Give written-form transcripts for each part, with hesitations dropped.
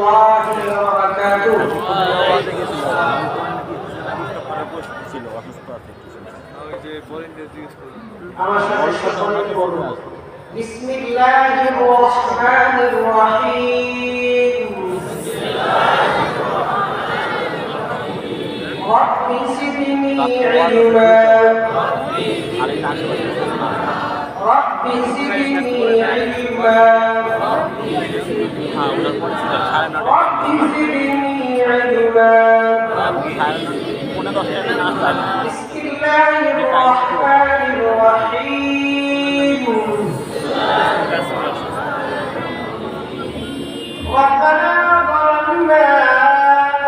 রাহমাতুল্লাহি ওয়া বারাকাতুহু। আমার সাথে সকলে পড়ুন। বিসমিল্লাহির রাহমানির রাহিম। রব্বি জিদনি ইলমা। রব্বি জিদনি ইলমা। রব্বি জিদনি ইলমা। বিসমিল্লাহির রাহমানির রাহিম। ربنا ظلمنا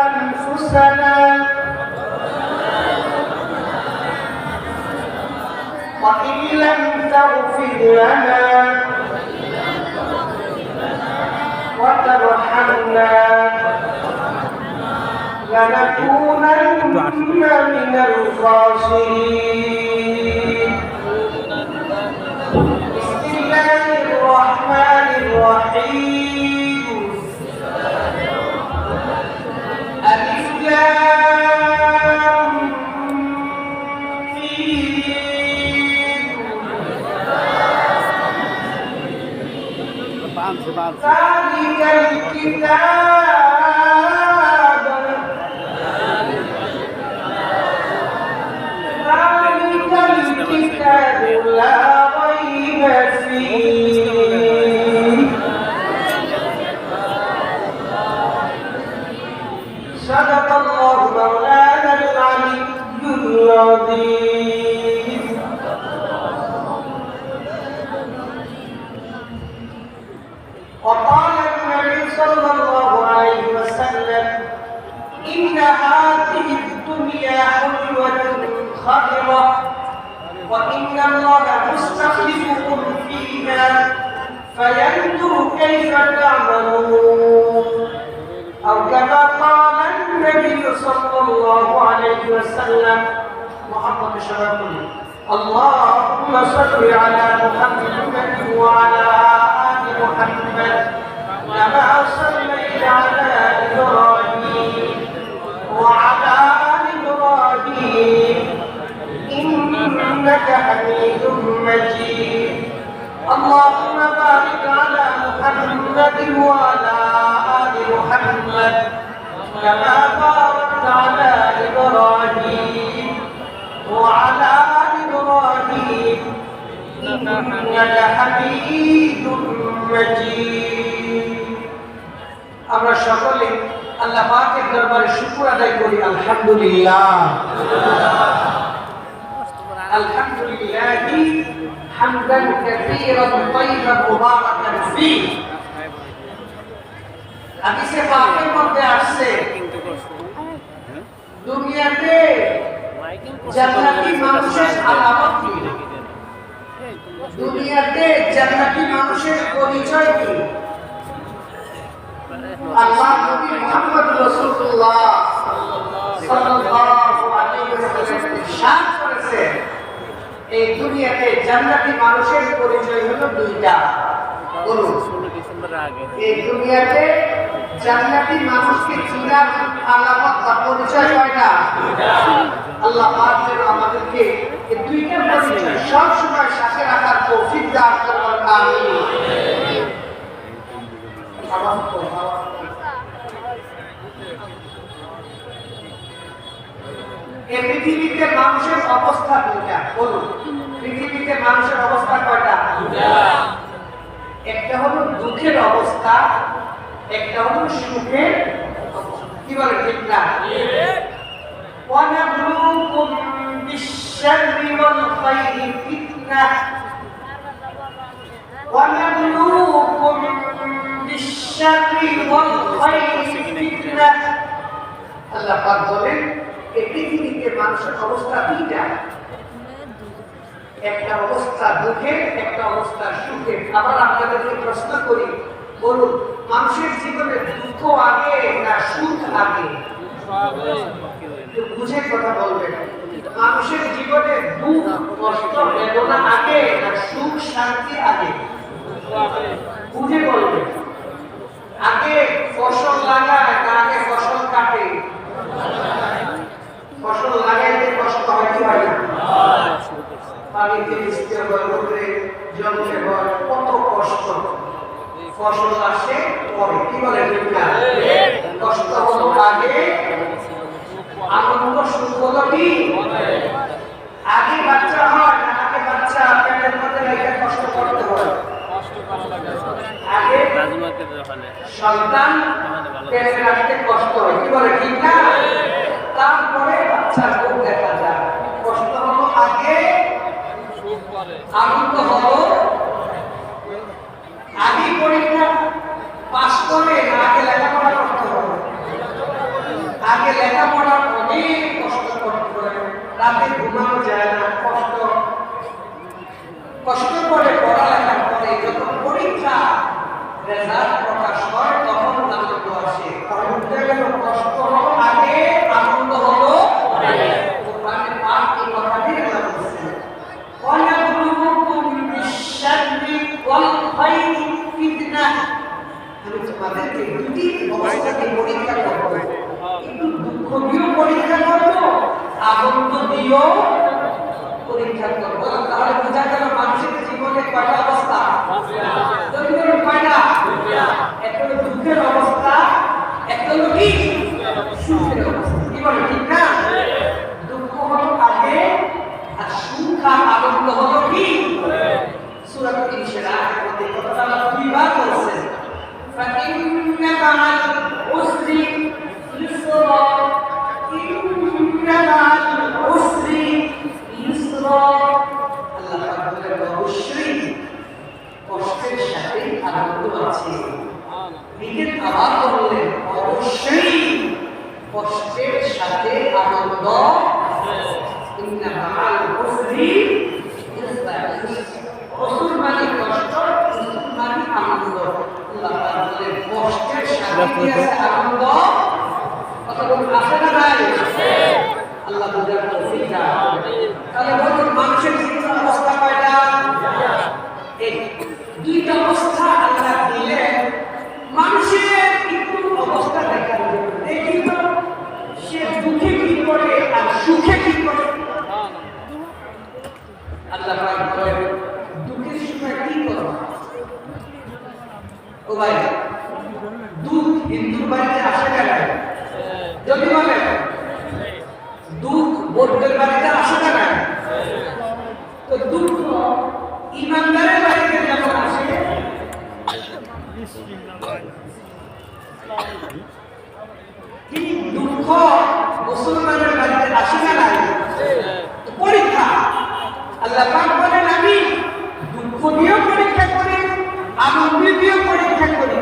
أنفسنا وإن لم تغفر لنا وترحمنا لنكونن من الخاسرين. بسم الله الرحمن الرحيم. ألف لام ميم. ذلك الكتاب لا ريب فيه. صدق الله مولانا العلي العظيم. وقال النبي صلى الله عليه وسلم إن هذه الدنيا حلوة خضرة وإن الله مستخلفكم فيها فينظر كيف تعملون أو كما قال النبي صلى الله عليه وسلم. محمد شرفه اللهم صل على محمد وعلى آل محمد كما صليت على إبراهيم وعلى آل إبراهيم إنك حميد مجيد. اللهم بارك على محمد وعلى آل محمد كما باركت على إبراهيم وعلى آل إبراهيم إنك حميد مجيد. আমরা সকলে আল্লাহ পাকের দরবারে শুকর আদায় করি। আলহামদুলিল্লাহ। الحمد لله حمدا كثيرا طيبا مباركا فيه. হাদিসে পাকের মধ্যে আসছে দুনিয়াতে জান্নাতি মানুষের আলামত কি? দুনিয়াতে জান্নাতি মানুষের পরিচয় কি? আল্লাহ নবী মুহাম্মদ রাসূলুল্লাহ সাল্লাল্লাহু আলাইহি ওয়াসাল্লাম ইরশাদ করেছেন এই দুনিয়াতে জান্নাতি মানুষের পরিচয় হলো দুইটা। বলুন, এই দুনিয়াতে জান্নাতি মানুষকে চিনার আলামত বা পরিচয় কয়টা? আল্লাহ পাক যেন আমাদেরকে এই দুইটা পরিচয় সব সময় সাথে রাখার তৌফিক দান করুন। আমিন। এই পৃথিবীতে মানুষের অবস্থা দুইটা। বলুন, পৃথিবীতে মানুষের অবস্থা কয়টা? একটা হলো দুঃখের অবস্থা, একটা হলো সুখের অবস্থা। কি বলে ঠিক না? ওয়ানাবলুকুম বিশ-শাররি ওয়াল খায়রি ফিতনাহ ওয়ানাবলুকুম বিশ-শাররি ওয়াল খায়রি ফিতনাহ। আল্লাহ পাক বলেন এই পৃথিবীতে মানুষের অবস্থা দুইটা, একটা অবস্থা দুঃখের, একটা অবস্থা সুখের। আবার আপনাদেরকে প্রশ্ন করি, বলুন মানুষের জীবনে দুঃখ আগে না সুখ আগে? বুঝে কথা বলবেন। মানুষের জীবনে দুঃখ কষ্ট বেদনা আগে না সুখ শান্তি আগে? বুঝে বলবেন। আগে ফসল ফসল আসে পরে। কি বলে ঠিক না? কষ্ট হলো আগে, আনন্দ সুখ হলো কি? আগে বাচ্চা হয় না আগে বাচ্চা পেটের মধ্যে রেখে কষ্ট করতে হয়? আগে সন্তান পেটে রাখতে কষ্ট হয়। কি বলে ঠিক না? তারপরে বাচ্চার মুখ দেখা যায়। কষ্ট হলো আগে, আনন্দ হলো আগে। পরীক্ষা পাস করে আগে লেখাপড়া করতে হবে। আগে লেখাপড়া অনেক কষ্ট করতে হবে, রাতে ঘুমানো যায় না, কষ্ট করে পড়ালেখা করে। যখন পরীক্ষা রেজাল্ট প্রকাশ হয় তখন আনন্দ আসে। কারণ উঠে গেল কষ্ট হলো আগে, আনন্দ হলো কোরআনে পাক এই কথাটি বলছে, ওয়ালাবলুকুম বিশ-শাররি ওয়াল খায়রি ফিতনাহ। আমি তোমাদেরকে দুটি অবস্থাতে পরীক্ষা করব, একটু দুঃখ দিয়েও পরীক্ষা করব, আনন্দ দিয়েও পরীক্ষা করব। তাহলে বোঝা গেল মানুষের জীবনে কয়টা অবস্থা? দুইটা। কয়টা? একটা হলো দুঃখের অবস্থা, একটা হলো কি? সুখের অবস্থা। কি বলে ঠিক না? দুঃখ হলো আগে আর সুখ আর আনন্দ হলো কি? সূরা ইনশিরাহ মধ্যে কথাটা আল্লাহ দুইবার বলছেন, ফাইন্না মা'আল উসরি ইউসরা, ইন্না মা'আল উসরি ইউসরা। আল্লাহ পাক বলেন অবশ্যই কষ্টের সাথে আনন্দ আছে। নিজের আবার বললেন অবশ্যই কষ্টের সাথে আনন্দ আছে। ইন্না মা'আল উসরি ইউসরা। উসর মানে কষ্ট, ইউসর মানে আনন্দ। আল্লাহ পাক বলেন কষ্টের সাথে কি আছে? আনন্দ। কথা বলুন আছে না নাই? আল্লাহ বুঝার তৌফিক দান। তাহলে বলুন মানুষের জীবনের অবস্থা কয়টা? এই দুইটা অবস্থা আল্লাহ দিলেন মানুষের একটু অবস্থা দেখার জন্য। দেখি তো সে দুঃখে কি করে আর সুখে কি করে। আল্লাহ পাক বলেন দুঃখের সময় কি করো? ও ভাই, দুঃখ হিন্দুর বাড়িতে আসে কেন? যদি বলে দুঃখ বৌদ্ধের বাড়িতে আসে কেন? তো দুঃখ ইমানদারের বাড়িতে যেমন আসে, ঠিক দুঃখ মুসলমানের বাড়িতে আসে না। পরীক্ষা আল্লাহ পাক বলেন আমি দুঃখ দিয়েও পরীক্ষা করি, আনন্দ দিয়েও পরীক্ষা করি।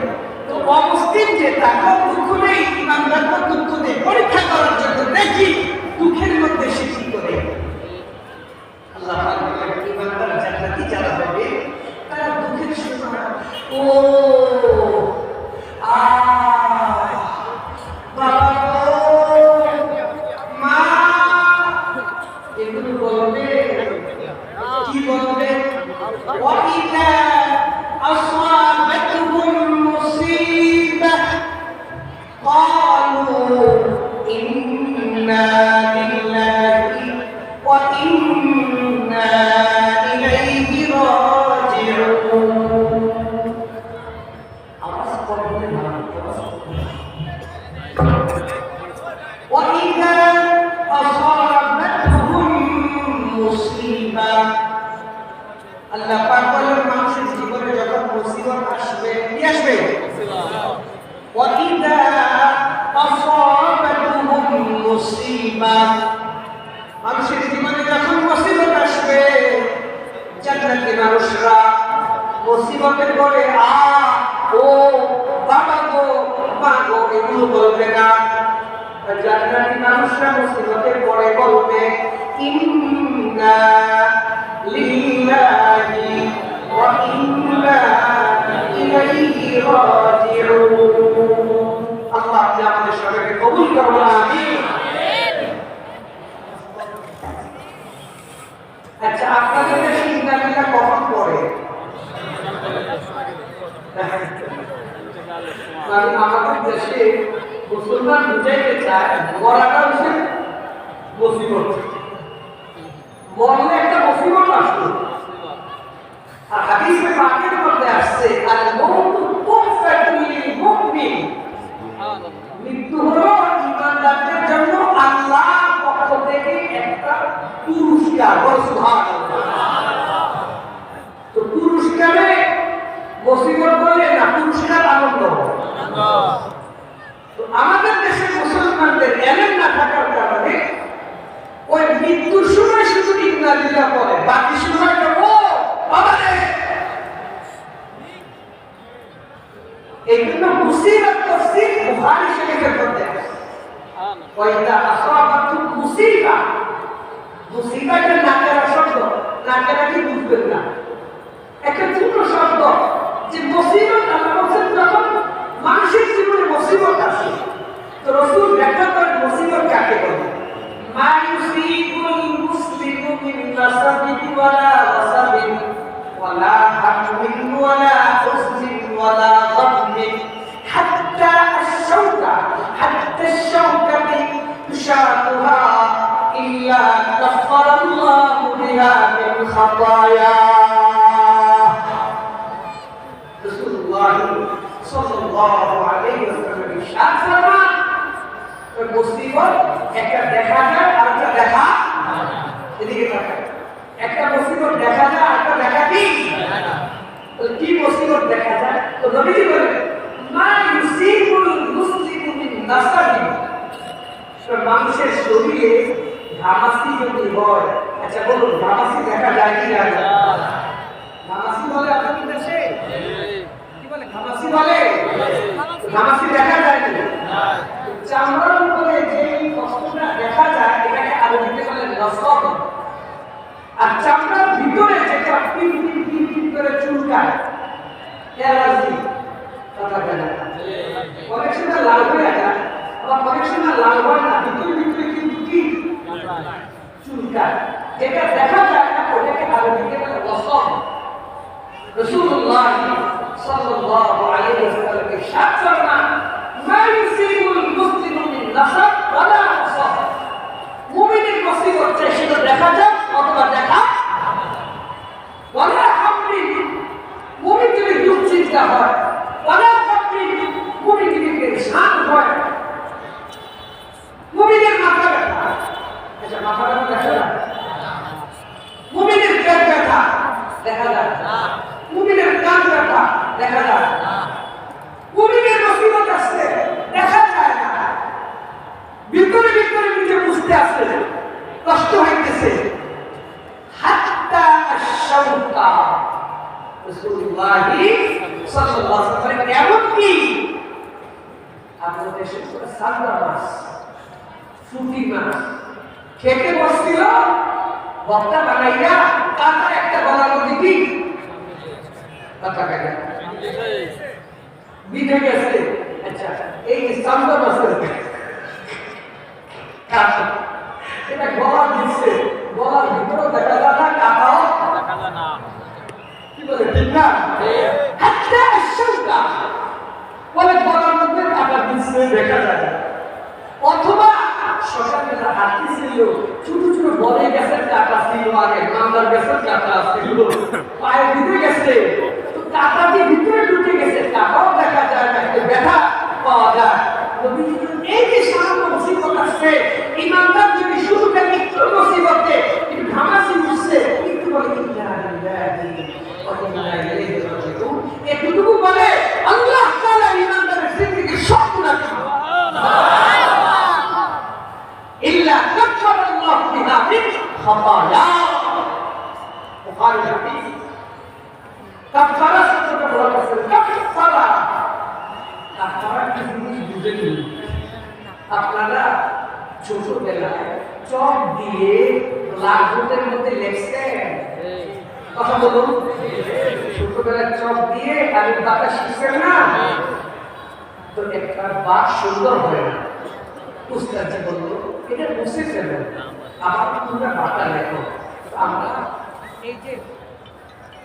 তো অবস্থিত যে তাকে দুঃখ নেই, ইমানদারকে দুঃখ নেই, পরীক্ষা করার জন্য দেখি দুঃখের মধ্যে সে কি করে। আল্লাহ পাক বলেন ইমানদার জান্নাতি যারা হবে তারা দুঃখের সময় ও বাবা মা এগুলো বলবে। কি বলবে? ওয়াইদা আসওয়াবাতহুম মুসিবাহ ক্বালু ইন্না লিল্লাহি ওয়া ইন্না ইলাইহি রাজিউন। আওয়াজ করবে না, ওয়াইদা আসওয়াবাতহুম মুসিবাহ। আল্লাহ পাক বলেন মানুষের জীবনে যখন মুসিবত আসবে, কি আসবে? ওয়াইদা আসাবাতুহুম মুসিবাহ। মানুষের জীবনে যখন মুসিবত আসবে, জান্নাতি মানুষরা মুসিবতের পরে ও বাবা গো মা গো এগুলো বলবে না। জান্নাতি মানুষরা মুসিবতের পরে বলবে ইন্না লিল্লাহি ওয়া ইন্না ইলাইহি রাজিউন। আল্লাহ আপনি আমাদের সবাইকে কবুল করুন, আমিন। আচ্ছা, আপনাদের দেশে ইংরেজিটা কখন পড়ে? আমাদের দেশে মুসলমান বুঝাইতে চায় মরাটা হচ্ছে মুসিবত। মরলে একটা মুসিবত আসলো, আর হাদিসে পাকের মধ্যে আসছে আল মউতু তুহফাতুল লিল মুমিন, মৃত্যু হলো ঈমানদারদের জন্য আল্লাহর পক্ষ থেকে একটা পুরস্কার। সুবহানাল্লাহ। তো পুরস্কারে মুসিবত বলে না, পুরস্কার আনন্দ। তো আমাদের দেশে মুসলমানদের এলেম না থাকার কারণে ওই মৃত্যুর সময় শুধু ইন্না লিল্লাহ বলে, বাকি সময়টা ও আমাদের এই জন্য মুসিবত তাফসীর বুখারী শরীফের মধ্যে আছে। ওয়াইদা আসাবাতুল মুসিবা, মুসিবাটা নাকেরা শব্দ, নাকেরা কি বুঝবেন না, একটা ছোট শব্দ যে মুসিবত আল্লাহ বলেন যখন মানুষের জীবনে মুসিবত আসে তো রাসূল ব্যাখ্যা করেন মুসিবত কাকে বলে। মা ইউসিবুল মুসলিমু মিন নাসাবিন ওয়ালা ওয়াসাবিন ওয়ালা হামিন ওয়ালা হুজনিন ওয়ালা গামিন হাত্তা আশ-শাওকা, হাত্তা আশ-শাওকাতি তুশাকুহা ইল্লা কাফফারাল্লাহু বিহা মিন খাতায়া। রাসূলুল্লাহ সাল্লাল্লাহু আলাইহি ওয়াসাল্লাম ইরশাদ ফরমান, ওই মুসিবত একটা দেখা যায় আর একটা দেখা এদিকে তাকায়, একটা মুসিবত দেখা যায় আর একটা দেখা কি কি মুসিবত দেখা যায়? তো নবীজি বলেন মা ইউসিবুল মুসলিমু মিন নাসাবিন, মানুষের শরীরে ঘামাসি যদি হয়, আচ্ছা বলুন ঘামাসি দেখা যায় কি না? ঘামাসি বলে আপনাদের দেশে কি বলে? ঘামাসি বলে, ঘামাসি দেখা যায় কি? চামড়ার উপরে যে কষ্টটা দেখা যায় এটাকে আরবিতে বলে নসব, আর চামড়ার ভিতরে যেটা পিন পিন পিন পিন করে চুলকায় অ্যালার্জি, কথা বলে না, অনেক সময় লাল হয়ে যায়, আবার অনেক সময় লাল হয় না, ভিতরে ভিতরে কিন্তু কি চুলকায়, যেটা দেখা যায় না ওটাকে আরবিতে বলে নসব। রাসূলুল্লাহ সাল্লাল্লাহু আলাইহি ওয়াসাল্লাম ইরশাদ ফরমান মা ইউসিবুল মুসলিমু মিন নাসাব ওয়ালা নাসাব, মুমিনের মুসিবত চাই সেটা দেখা যায় অথবা দেখা ওয়ালা হামলিন, মুমিন যদি দুশ্চিন্তা হয়, ওয়ালা হামলিন, মুমিন যদি পেরেশান হয়, মুমিনের মাথা ব্যথা, আচ্ছা মাথা ব্যথা দেখা যায়, মুমিনের পেট ব্যথা দেখা যায় না, মুমিনের কান ব্যথা দেখা যায় না, মুমিনের মুসিবত আসছে দেখা যায় না, ভিতরে ভিতরে নিজে বুঝতে আসছে কষ্ট হইতেছে। হাত্তা আশ-শাওকা, রাসূলুল্লাহ সাল্লাল্লাহু আলাইহি ওয়াসাল্লাম এমন কি আপনাদের দেশে সাদা মাছ, সুতি মাছ খেতে বসছিল, বক্তা বানাইয়া কাটা একটা গলার মধ্যে কি কথা কাটা বিধে গেছে। আচ্ছা এই সাদা মাছের কাটা এটা গলা দিচ্ছে, গলার ভিতরে দেখা যায় না, কাটাও দেখা যায় না, কি বলে ঠিক না? হাত্তা আশ-শাওকা বলে গলার মধ্যে কাটা দিচ্ছে দেখা যায়, অথবা সকালবেলা হাঁটতেছিল ছোট ছোট বড় গাছের কাটা ছিল, আগে মান্দার গাছের কাটা ছিল, পায়ে দিতে গেছে তো কাটা দিয়ে ভিতরে ঢুকে গেছে, কাটাও দেখা যায় না, ব্যথা পাওয়া যায়। এই যে সামান্য মুসিবত আসছে, ইমানদার যদি শুরুতে একটু মুসিবতে একটু ঘামাসি উঠছে একটু বলে এতটুকু বলে আল্লাহ তাআলা ইমানদারের জিন্দেগি সব গুনাহ ইল্লা কাফফারাল্লাহু বিহা মিন খাতায়া। বুখারী হাদিস। কাফফারা শব্দটা বলা হয়েছে, কাফফারা কাফফারা কি জিনিস বুঝেনি আপনারা? ছোটবেলায় চক দিয়ে লাঘুদের মধ্যে লেখছেন, কথা বলুন, ছোটবেলায় চক দিয়ে আলুর পাতা শিখছেন না? তো একটা বাক সুন্দর হয় না, উস্তাদ বললো এটা বুঝেছেন, আমার পুরো বাটা লেখো। আমরা এই যে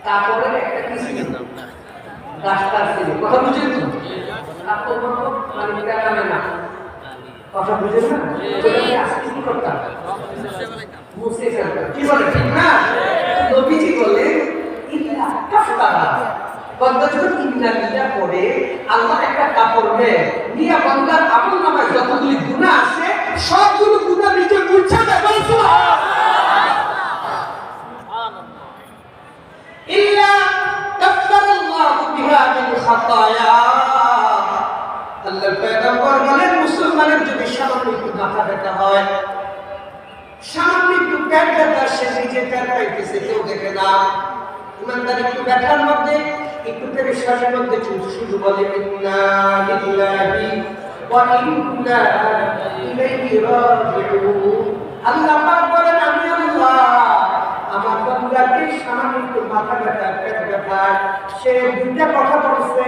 তারপরে একটা কিছু রাস্তা ছিল, কথা বুঝেন তো? তারপর মানে কাটাবে না, কথা বুঝেন না? আজকে কি করতাম? মুছে ফেলতাম, কি বলে ঠিক না? নবীজি বলে ইল্লা কারা? বান্দা যখন ইন্না লিল্লাহ পড়ে আল্লাহ একটা কাপড় দেয়, নিয়ে বান্দার আমলনামায় যতগুলি গুনাহ আছে সবগুলো গুনাহ নিজে মুছে দেয়। বল সুবহানাল্লাহ। ইল্লা কাফফারাল্লাহু বিহা মিন খাতায়া। আল্লাহর পয়গম্বর বলেন, মুসলমানের যদি সামান্য একটু মাথা ব্যথা হয়, সামান্য একটু পেট ব্যথা, সে নিজে পেট পাইতেছে, কেউ দেখে না। ইমানদার একটু ব্যথার মধ্যে, একটু পেরেশানির মধ্যে শুধু বলে ইন্না লিল্লাহি ওয়া ইন্না ইলাইহি রাজিউন। আল্লাহ পাক বলেন, আমি আল্লাহ আমার বান্দাকে সামান্য একটু মাথা ব্যথা, পেট ব্যথা, সে দুইটা কথা বলছে,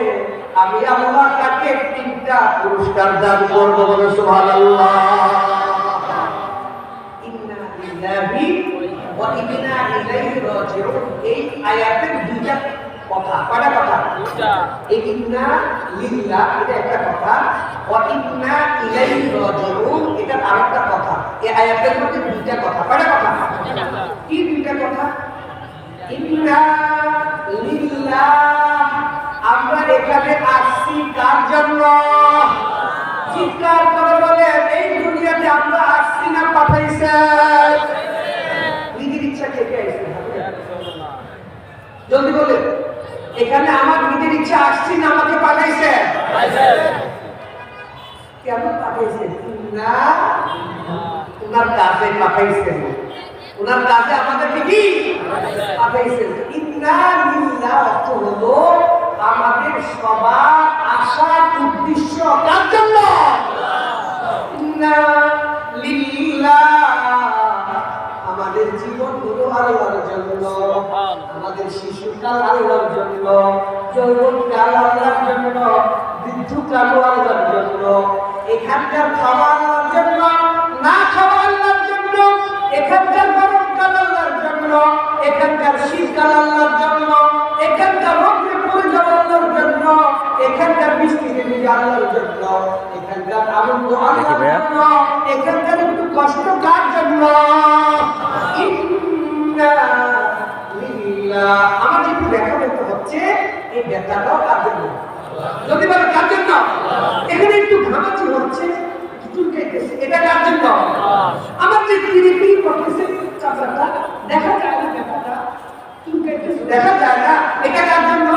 আমি আল্লাহ তাকে 3টা পুরস্কার দান করব। বলে সুবহানাল্লাহ। ইন্না লিল্লাহি ওয়া ইন্না ইলাইহি রাজিউন, এই আয়াতের দুইটা কথা। কয়টা কথা? দুইটা। এই ইন্না লিল্লাহ এটা একটা কথা, ওয়া ইন্না ইলাইহি রাজিউন এটা আরেকটা কথা। এই আয়াতের মধ্যে দুইটা কথা। কয়টা কথা? কি দুইটা কথা? ইন্না লিল্লাহ, আমরা এখানে আসছি কার জন্য? চিৎকার করে বলেন, এই দুনিয়াতে আমরা আসছি না পাঠাইছেন? নিজের ইচ্ছা কে কে আসছে? জলদি বলেন, এখানে আমার নিজের ইচ্ছা আসছি না আমাকে পাঠাইছেন? কেমন পাঠাইছেন? না, ওনার কাজে পাঠাইছেন, ওনার কাজে আমাদেরকে কি পাঠাইছেন? ইন্না লিল্লাহ অর্থ হলো আমাদের সবার আসার উদ্দেশ্য কার জন্য? ইন্না লিল্লাহ, আমাদের জীবন হলো আল্লাহর জন্য, আমাদের শিশুকাল আল্লাহর জন্য, যৌবনকাল আল্লাহর জন্য, বৃদ্ধকাল আল্লাহর জন্য, এখানকার খাওয়া আল্লাহর জন্য, না খাওয়া আল্লাহর জন্য, এখানকার গরমকাল আল্লাহর জন্য, এখানকার শীতকাল আল্লাহর জন্য, এখানকার রোদে পড়ে যাওয়া আল্লাহর জন্য, এখানকার বৃষ্টিতে ভিজে আল্লাহর জন্য, এখানকার আনন্দ আল্লাহর জন্য, এখানকার একটু কষ্ট কার জন্য? ইন্না লিল্লাহ। আমার যে একটু ব্যথা ব্যথা হচ্ছে, এই ব্যথাটাও কার জন্য? যদি বলে কার জন্য? এখানে একটু ঘামাচি হচ্ছে, চুলকাইতেছে, এটা কার জন্য? আমার যে পিরিপিরি করতেছে চাচাটা, দেখা যায় না ব্যথাটা, চুলকাইতেছে, দেখা যায় না, এটা কার জন্য?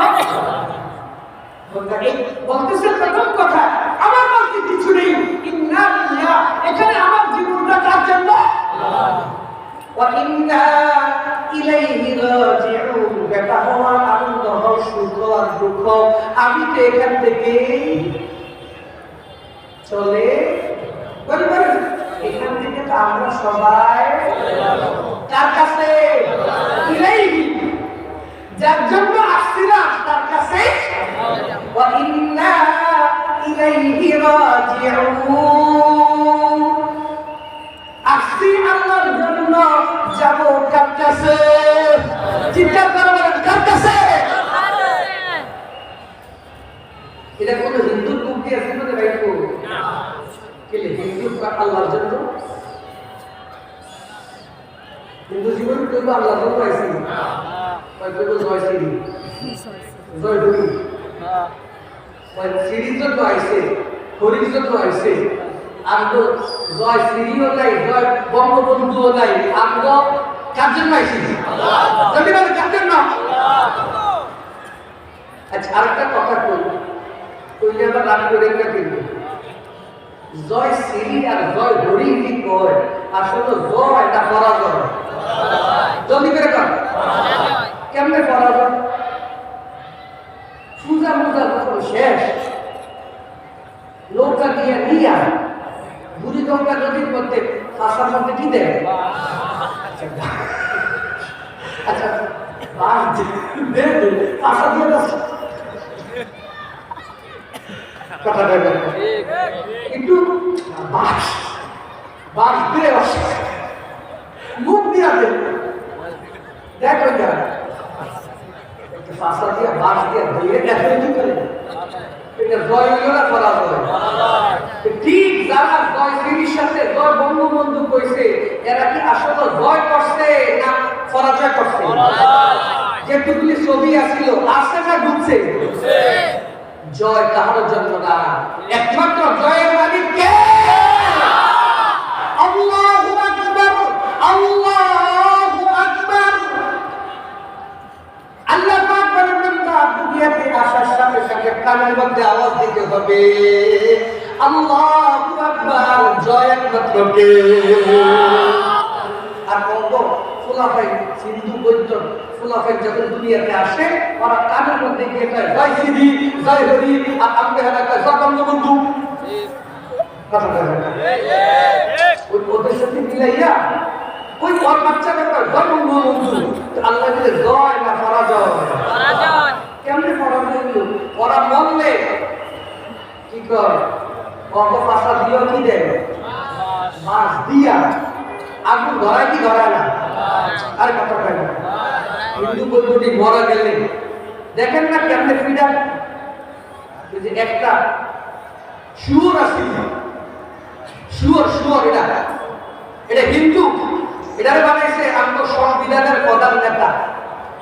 বলতেছে প্রথম কথা, আমার বলতে কিছু নেই, ইন্না লিল্লাহ, এখানে আমার জীবনটা কার জন্য? ওয়া ইন্না ইলাইহি রাজিউন, ব্যথা হওয়া, আনন্দ হওয়া, সুখ হওয়া, দুঃখ, আমি তো এখান থেকে চলে বলবেন, এখান থেকে তো আমরা সবাই কার কাছে? ইলাইহি, যার জন্য আসছিলাম তার কাছে। ওয়া ইন্না ইলাইহি রাজিউন, আসছি আল্লাহর জন্য, যাব কার কাছে? চিন্তা করবেন, কার কাছে? এটা কোন হিন্দুর মুক্তি আছে না ভাই? তো কেলে হিন্দু আল্লাহর জন্য, হিন্দু জীবন কেউ আল্লাহর জন্য আইসি না, কেউ জয় শ্রী জয় হরি, শ্রীর জন্য আইসে, হরির জন্য আইসে। আর তো জয় শ্রীও নাই, জয় বঙ্গবন্ধুও নাই, আমরা কার জন্য আইসি? যদি বলে কার জন্য? আচ্ছা, আরেকটা কথা কইলে আবার রাগ করেন না কিন্তু, জয় শ্রী আর জয় হরি কি কয়? আসলে জয় এটা পরাজয়। জলদি করে কর, কেমনে পরাজয়? পূজা মুজা যখন শেষ, নৌকা দিয়ে নিয়া বুড়ি গঙ্গা নদীর মধ্যে ফাঁসার মধ্যে কি দেয়? আচ্ছা, ফাঁসা দিয়ে কথা বলবেন একটু, বাস দিয়ে মুখ দিয়া দেন, দেখো ফাঁসা দিয়ে বাস দিয়ে ধুয়ে দেখো কি করে? এটা জয় হইল না পরাজয়? ঠিক যারা জয় শ্রীর সাথে জয় বঙ্গবন্ধু কইছে, এরা কি আসলে জয় করছে না পরাজয় করছে? যেটুকুলি ছবি আসছিল আসছে না ঢুকছে? জয় কাহার জন্য না, একমাত্র জয়ের মালিক কে? আল্লাহু আকবার, আল্লাহু আকবার। আল্লাহ পাক বলেন, বান্দা দুনিয়াতে আসার সাথে সাথে কানের মধ্যে আওয়াজ দিতে হবে, আল্লাহু আকবার, জয় একমাত্র কে? আর বলবো ফুলাফাই সিন্ধু বৈদ্য ফুলাফাই যখন দুনিয়াতে আসে ওরা কানের মধ্যে গিয়ে কয় জয় সিদ্ধি, জয় হরি, আর আমাকে হারা কয় জয় বঙ্গবন্ধু। ওই ওদের সাথে মিলাইয়া ওই ওর বাচ্চাকে কয় জয় বঙ্গবন্ধু। আল্লাহ দিলে জয় না পরাজয়? কেমনে পরাজয় হইল? ওরা মরলে কি কয় অঙ্গ পাশা দিয়েও কি দেয়? মাছ দিয়া। আগুন ধরায় কি ধরায় না? আর কথা কয় না। হিন্দু বন্ধুটি মরা গেলে দেখেন না কেমনে ফ্রিডম। একটা শুয়োর আছে, শুয়োর এটা হিন্দু, এটারে বানাইছে আমাদের সংবিধানের প্রধান নেতা।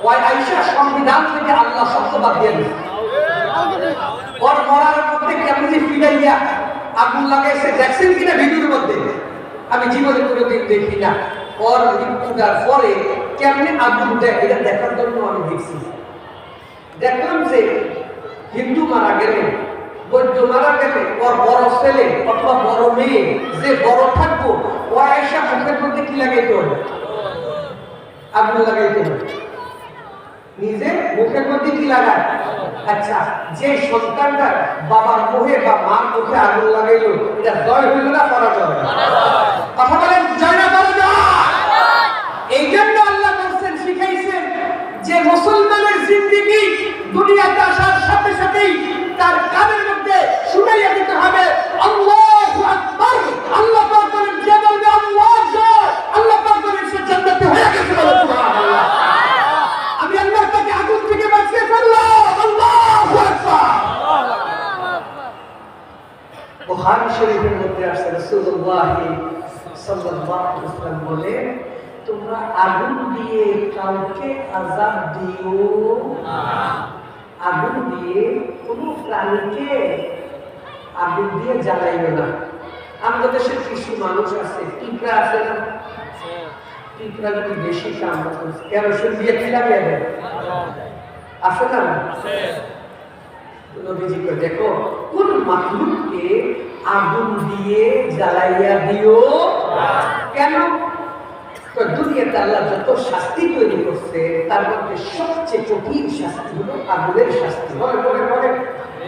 ওই আইসা সংবিধান থেকে আল্লাহ শব্দ বাদ দিয়ে দিয়েছে। ওর মরার মধ্যে কেমনি ফিরাইয়া আগুন লাগাইছে দেখছেন কিনা ভিডিওর মধ্যে? আমি জীবনে কোনোদিন দেখি না। ওর মৃত্যুটার পরে কেমনি আগুন দেয় এটা দেখার জন্য আমি দেখছি। দেখলাম যে হিন্দু মারা গেলে, বৌদ্ধ মারা গেলে ওর বড় ছেলে অথবা বড় মেয়ে যে বড় থাকবো ও আয়সা মুখের মধ্যে কি লাগাইতে হবে? আগুন লাগাইতে হবে। নিজে মুখের মধ্যে কি লাগায়? আচ্ছা, যে সন্তানটা বাবার মুখে বা মার মুখে আগুন লাগাইলো এটা জয় হইল না পরাজয়? কথা বলেন, জয় না পরাজয়? এই জন্য আল্লাহ বলছেন, শিখাইছেন যে মুসলমানের জিন্দেগি দুনিয়াতে আসার সাথে সাথেই তার কানের মধ্যে শুনাইয়া দিতে হবে আল্লাহু আকবার। আল্লাহ পাক বলেন, যে বলবে আল্লাহ জয়, আল্লাহ পাক বলেন সে জান্নাতে হয়ে গেছে। বলে সুবহানাল্লাহ। আমি আল্লাহর কাছে আগুন থেকে বাঁচিয়ে ফেললাম। আল্লাহু আকবার। বুখারী শরীফের মধ্যে আসছে রাসূলুল্লাহ সাল্লাল্লাহু আলাইহি ওয়াসাল্লাম বলেন, তোমরা আগুন দিয়ে কাউকে আযাব দিও না। আগুন দিয়ে কোন প্রাণীকে আগুন দিয়ে জ্বালাইবে না। আমাদের দেশে কিছু মানুষ আছে, টিকরা আছে না, টিকরা যদি বেশি কাম করছে কেরোসিন দিয়ে খিলাবে আছে না? নবীজি কয়, দেখো কোন মাখলুককে আগুন দিয়ে জ্বালাইয়া দিও কেন? দুনিয়াতে আল্লাহ যত শাস্তি তৈরি করছে তার মধ্যে সবচেয়ে কঠিন শাস্তি হলো আগুনের শাস্তি। বলে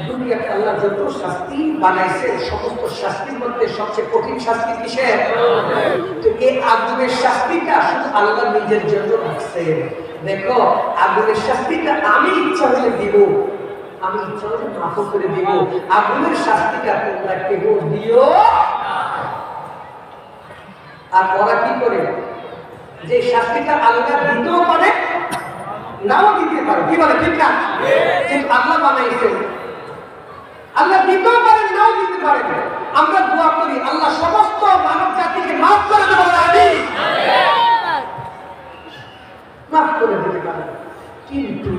দুনিয়াতে আল্লাহ যত শাস্তি বানাইছে সমস্ত শাস্তির মধ্যে সবচেয়ে কঠিন শাস্তি কিসের? তো এই আগুনের শাস্তিটা শুধু আল্লাহ নিজের জন্য রাখছে। দেখো আগুনের শাস্তিটা আমি ইচ্ছা হলে দিব, আমি ইচ্ছা হলে মাফ করে দিব। আগুনের শাস্তিটা তোমরা কেউ দিও। আর ওরা কি করে? যে শাস্তিটা আল্লাহ দিতেও পারে নাও দিতে পারে। কি বলে? ঠিক না? কিন্তু আল্লাহ বানাইছেন, আল্লাহ দিতেও পারেন নাও দিতে পারেন। আমরা দোয়া করি আল্লাহ সমস্ত মানব জাতিকে মাফ করে দেবো, আমিন, মাফ করে দিতে পারেন। কিন্তু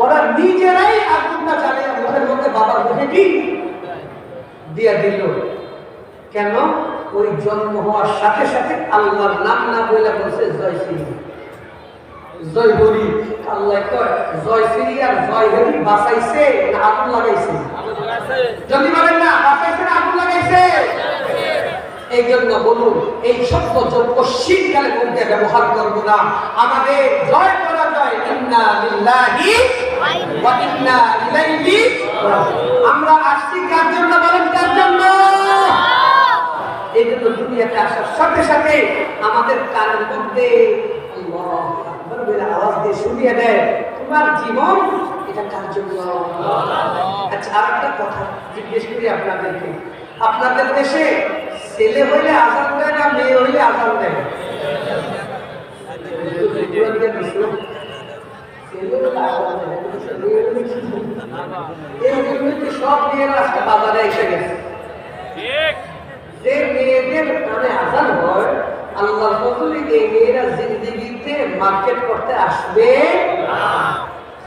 ওরা নিজেরাই আগুনটা জ্বালিয়ে মুখের মধ্যে বাবার মুখে কি দিয়া দিল। কেন? ওই জন্ম হওয়ার সাথে সাথে আল্লাহর নাম না বলে বলছে জয় শ্রী, জয় হরি। আল্লাহ কয় জয় শ্রী আর জয় হরি বাঁচাইছে না আগুন লাগাইছে? যদি বলেন না বাঁচাইছে না আগুন লাগাইছে? এই জন্য বলুন এই শব্দ যোগ্য শীতকালে মধ্যে ব্যবহার করবো না। আমাদের জয় করা যায় ইন্না লিল্লাহি ওয়া ইন্না ইলাইহি রাজিউন। আমরা আসছি কার জন্য? বলেন কার জন্য? এই জন্য দুনিয়াতে আসার সাথে সাথে আমাদের কানের মধ্যে আল্লাহু আকবার বলে আওয়াজ দিয়ে শুনিয়ে দেয় তোমার জীবন এটা কার জন্য। আচ্ছা, আর একটা কথা জিজ্ঞেস করি আপনাদেরকে, আপনাদের দেশে ছেলে হইলে আজান দেয় না মেয়ে হইলে আজান দেয়? সব মেয়েরা আজকে বাজারে এসে গেছে। যে মেয়েদের কানে আজান হয় আল্লাহর ফজলে এই মেয়েরা জিন্দেগিতে মার্কেট করতে আসবে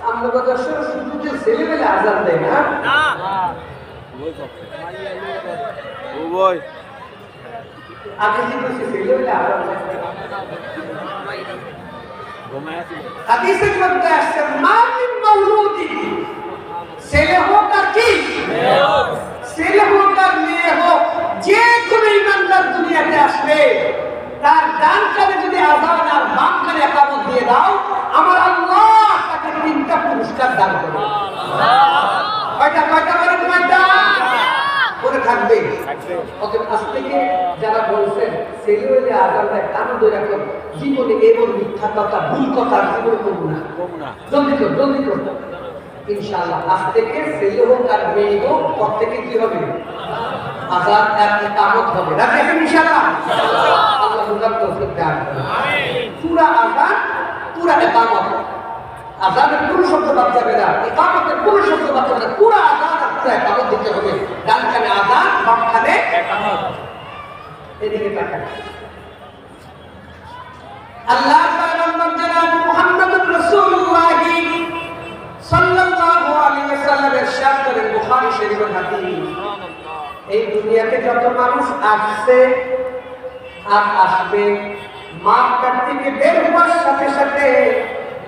আমরা কথা শুধু যে ছেলেবেলে আজান দেয় না আগে কি বলছে ছেলেবেলে আজান দেয় হাদিসের মধ্যে আসছে মামিন মাউলুদিন ছেলে হোক আর কি ছেলে হোক আর মেয়ে হোক যে কোনো ইমানদার দুনিয়াতে আসবে তার ডান কানে যদি আযান আর বাম কানে ইকামত দিয়ে দাও আমার আল্লাহ তাকে 3টা পুরস্কার দান করবে। কয়টা কয়টা বলেন কয়টা বলে থাকবে। অতএব আজ থেকে যারা বলছেন ছেলে হইলে আযান দেয় কানে ধরে রাখুন জীবনে এমন মিথ্যা কথা ভুল কথা জীবনে করব না জলদি কর ইনশাআল্লাহ আজ থেকে ছেলে হোক আর মেয়ে হোক প্রত্যেকে কি হবে আযান আর ইকামত হবে রাখবেন ইনশাআল্লাহ। আল্লাহ বুঝার তৌফিক দান করুন। আমিন। পুরা আযান পুরা ইকামত আযানের পুরো শব্দ বাদ যাবে না ইকামতের পুরো শব্দ বাদ যাবে না পুরা আযান আর পুরা ইকামত দিতে হবে। ডান কানে আযান বাম কানে ইকামত। এদিকে তাকান আল্লাহ পয়গম্বর জনাব মুহাম্মদুর রাসূলুল্লাহ সাল্লাল্লাহু আলাইহি ওয়াসাল্লাম ইরশাদ করেন বুখারী শরীফের হাদিস এই দুনিয়াতে যত মানুষ আসছে আর আসবে মাঠ থেকে বের হওয়ার সাথে সাথে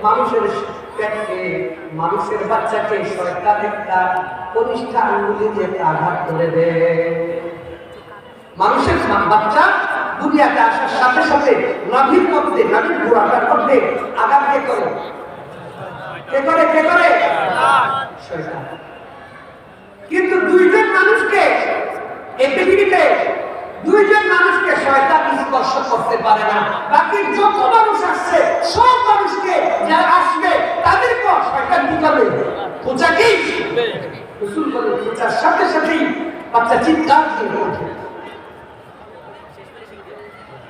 মানুষের পেটে মানুষের বাচ্চাকে শয়তান একটা কনিষ্ঠ আঙ্গুলি দিয়ে আঘাত করে দেয়। মানুষের বাচ্চা দুনিয়াতে আসার সাথে সাথে নাভির মধ্যে নাভির গোড়াটার মধ্যে আঘাত কে করে শয়তান। কিন্তু দুইজন মানুষকে এই পৃথিবীতে দুইজন মানুষকে শয়তান স্পর্শ করতে পারে না। বাকি যত মানুষ আসছে সব মানুষকে যারা আসবে তাদেরকে শয়তান কি করবে খোঁচা কি রাসূল বলেন খোঁচার সাথে সাথেই বাচ্চা চিৎকার দিয়ে ওঠে।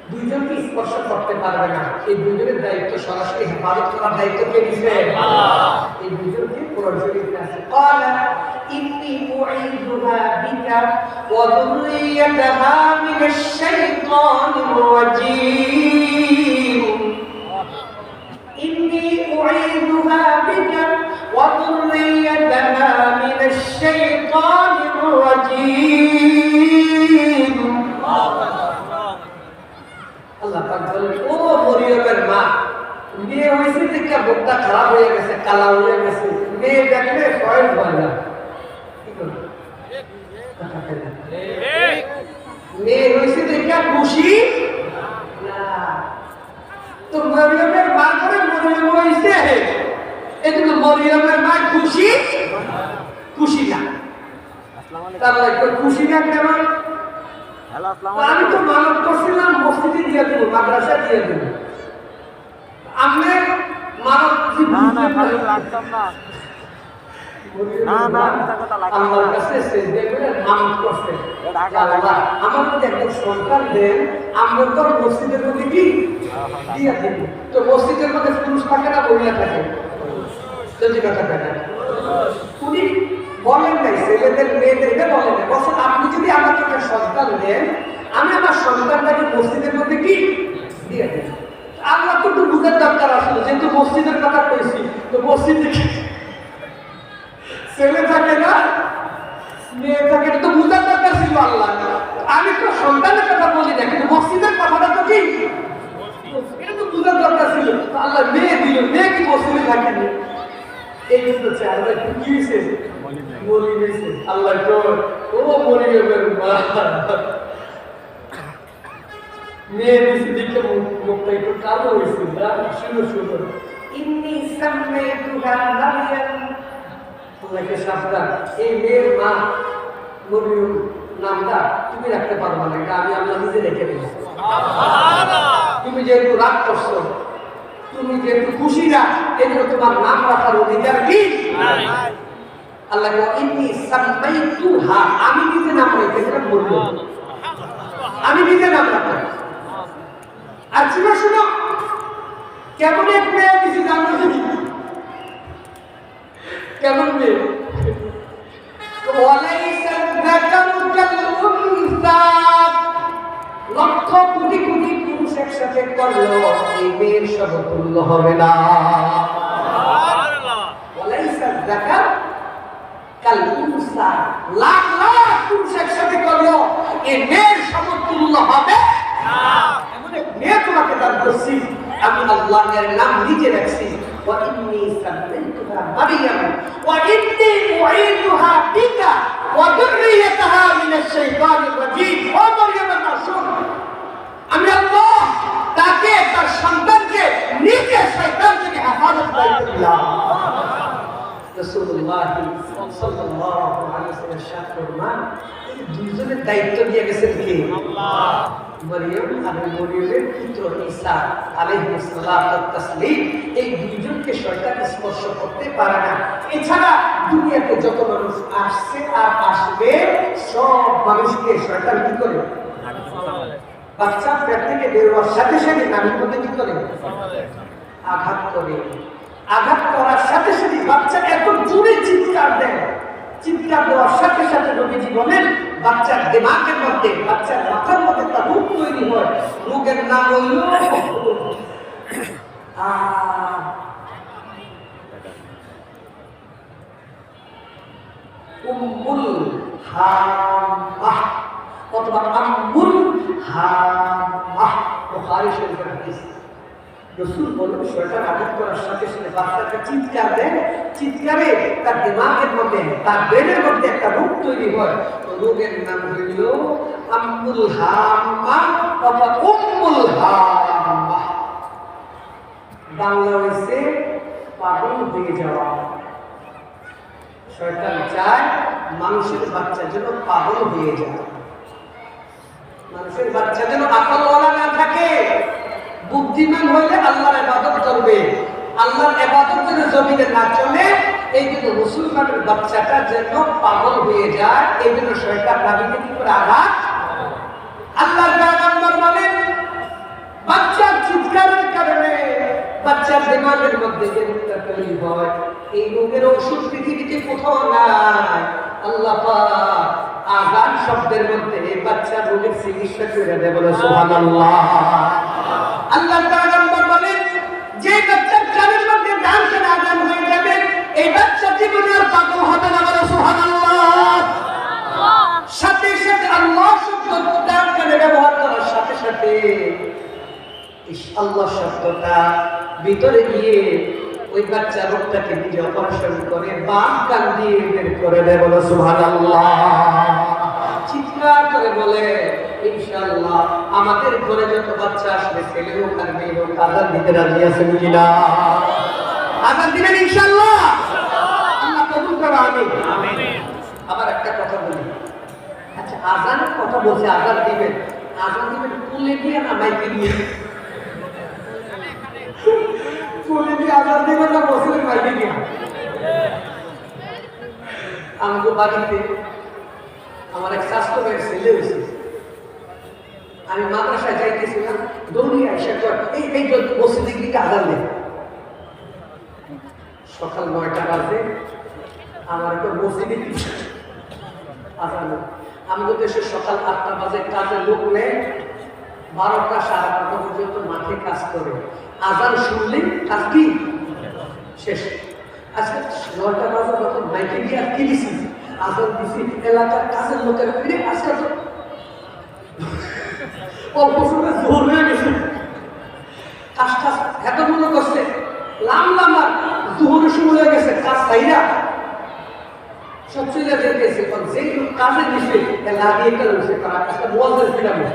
দুইজনকে স্পর্শ করতে পারবে না। এই দুইজনের দায়িত্ব সরাসরি হেফাজত করার দায়িত্ব কে নিছে এই দুইজনকে প্রয়োজনীয় আছে। ক্বালা ইন্নী উঈদুহা বিকা ওয়া যুররিয়াতাহা মিনাশ শাইতানির রাজীম ইন্নী উঈদুহা বিকা ওয়া যুররিয়াতাহা মিনাশ শাইতানির রাজীম। আল্লাহ পাক বলেন ও মরিয়মের মা মেয়ে হয়েছে দেখে বুকটা খারাপ হয়ে গেছে কালা হয়ে গেছে মেয়ে দেখলে সয়েল হয় না মেয়ে হয়েছে দেখে খুশি না তো মরিয়মের মা করে মরিয়ম হয়েছে এজন্য মরিয়মের মা খুশি না তাহলে খুশি না কেন আমি তো মানত করছিলাম মসজিদে দিয়ে দেবো মাদ্রাসা দিয়ে দেবো আমি মানত আমার কাছে মানত করছে আমার যদি একজন সন্তান দেন আমরা তো মসজিদের মধ্যে কি দিয়ে দেব তো মসজিদের মধ্যে পুরুষ থাকে না মহিলা থাকে যদি কথা থাকে উনি বলেন নাই ছেলেদের মেয়েদেরকে বলেন নাই বলছেন আপনি যদি আমাকে একটা সন্তান দেন আমি আমার সন্তানটাকে মসজিদের মধ্যে কি দিয়ে দেব। আল্লাহ তো একটু বুঝার দরকার আসলো যেহেতু মসজিদের কথা কইছি তো মসজিদে ছেলে থাকে না মেয়ে থাকে তো বুঝার দরকার ছিল আল্লাহ। আমি তো সন্তানের কথা বলি না কিন্তু মসজিদের কথাটা তো কি এটা তো বুঝার দরকার ছিল আল্লাহ মেয়ে দিল মেয়ে কি মসজিদে থাকেনি এই জন্য চেহারা একটু কি হয়েছে বলি গেছে আল্লাহ ও মরিয়মের মা মেয়ে দিছে দেখে মুখটা একটু কালো হয়েছে শুনো ইন্নী সাম্মাইতুহা মারইয়াম আল্লাহকে সাবধান এই মেয়ের মা মরিয়ম নামটা তুমি রাখতে পারবা না এটা আমি আল্লাহ নিজে রেখে দেব। তুমি যেহেতু রাগ করছো তুমি যেহেতু খুশি না এজন্য তোমার নাম রাখার অধিকার কি আল্লাহ ইন্নী সাম্মাইতুহা আমি নিজে নাম রেখেছিলাম মরিয়ম আমি নিজে নাম রাখতাম। আর শুনো কেমন এক মেয়ে কিছু জানো কেমন মেয়ে লক্ষ কোটি কোটি পুরুষ একসাথে করলো এই মেয়ের সমতুল্য হবে না। যাকার কাল উনসা, লাখ লাখ পুরুষ একসাথে করলো এই মেয়ের সমতুল্য হবে না। এমন এক মেয়ে তোমাকে দান করছি আমি, আল্লাহর নাম নিজে রাখছি। ওয়া ইন্নী সামাইতুহা মারইয়াম ওয়া ইন্নী উঈদুহা বিকা ওয়া যুররিয়াতাহা মিনাশ শাইতানির রাজীম। ও মারইয়ামের মা শুন, আমি আল্লাহ তাকে তার সন্তানকে নিজে শয়তান থেকে হেফাজত দায়িত্ব দিলাম। রাসূলুল্লাহ সাল্লাল্লাহু আলাইহি ওয়াসাল্লাম সাত ফরমান, এই দুইজনের দায়িত্ব দিয়ে গেছেন কে? আল্লাহ। মরিয়ম আর মরিয়মের পুত্র ঈসা আলাইহিস সালাতু ওয়াস তাসলিম, এই দুইজনকে শয়তান স্পর্শ করতে পারে না। এছাড়া দুনিয়াতে যত মানুষ আসছে আর আসবে সব মানুষকে শয়তান কি করে? বাচ্চা পেট থেকে বের হওয়ার সাথে সাথে নাভির মধ্যে কি করে? আঘাত করে। আঘাত করার সাথে সাথে বাচ্চা এত জোরে চিৎকার দেয়, চিৎকার দেওয়ার সাথে সাথে নবীজি বলেন বাচ্চার দিমাগের মধ্যে, বাচ্চার মাথার মধ্যে একটা রোগ তৈরি হয়। রোগের নাম হইল উম্মুল হাম্মাহ অথবা আম্মুল হাম্মাহ। বুখারী শরীফের হাদিস। রাসূল বলেন শয়তান আঘাত করার সাথে সাথে বাচ্চাটা চিৎকার দেয়, চিৎকারে তার দিমাগের মধ্যে, তার ব্রেনের মধ্যে একটা রোগ তৈরি হয়। রোগের নাম হইল আম্মুল হাম্মাহ অথবা উম্মুল হাম্মাহ। বাংলা হইছে পাগল হয়ে যাওয়া। শয়তান চায় মানুষের বাচ্চা যেন পাগল হয়ে যায়, মানুষের বাচ্চা যেন আকলওয়ালা না থাকে। বুদ্ধিমান হইলে আল্লাহর ইবাদত করবে, আল্লাহর ইবাদত যেন জমিনে না চলে। এই জন্য মুসলমানের বাচ্চাটা যেন পাগল হয়ে যায়, এই জন্য শয়তান নাবিকে কি করে আঘাত। আল্লাহর পয়গম্বর বলেন বাচ্চার চিৎকারের কারণে বাচ্চার দিমাগের মধ্যে যে রোগটা তৈরি হয়, এই রোগের ওষুধ পৃথিবীতে কোথাও নাই। আল্লাহ পাক আযান শব্দের মধ্যে এই বাচ্চার রোগের চিকিৎসা করে দেয়। বলে সুবহানাল্লাহ। আল্লাহর পয়গম্বর বলেন যে বাচ্চার কানের মধ্যে ডান কানে আযান হয়ে যাবে, এই বাচ্চা জীবনে আর পাগল হবে না। বলে সুবহানাল্লাহ। সাথে সাথে আল্লাহ শব্দ ডান কানে ব্যবহার করার সাথে সাথে আল্লাহ শব্দটা ভিতরে গিয়ে ওই বাচ্চা রোগটাকে নিজে অপারেশন করে বাম কান দিয়ে বের করে দেয়। বলে সুবহানাল্লাহ। চিৎকার করে বলে ইনশাআল্লাহ আমাদের ঘরে যত বাচ্চা আসবে, ছেলে হোক আর মেয়ে হোক, আযান দিতে রাজি আছেন কিনা? আযান দিবেন ইনশাআল্লাহ। আল্লাহ কবুল করো। আমিন। আবার একটা কথা বলি, আচ্ছা আযানের কথা বলছে, আযান দিবেন, আযান দিবেন কোলে দিয়ে না মাইকে দিয়ে? কোলে দিয়ে আযান দিবেন না বসে মাইকে দিয়ে? আমাকে বাড়িতে আমার এক স্বাস্থ্য ভাইয়ের ছেলে হয়েছে, আমি মাদ্রাসায় যাইতেছিলাম, দৌড়িয়ে এসে এই মসজিদে গিয়ে আযান দেয়। সকাল ৯টা বাজে আমার একটা মসজিদে আযান। আমি তো দেশে সকাল ৮টা বাজে কাজে লোক নেয়, 12টা সাড়ে 12টা পর্যন্ত মাঠে কাজ করে। আযান শুনলে কাজ কি শেষ। আজকে ৯টা বাজে যখন মাইকে গিয়ে আর কি দিছি, আযান দিছি, এলাকার কাজের লোকের ফিরে আজকে তো অল্প সময় জোর হয়ে গেছে, কাজটা এত মনে করছে লামলামার জোহরের সময় হয়ে গেছে, কাজ চাইরা সব চলে যেতেছে। যেই লোক কাজে দিছে লাগিয়ে গেছে, তারা কাজটা মোয়াজ্জেন ফিরাবে,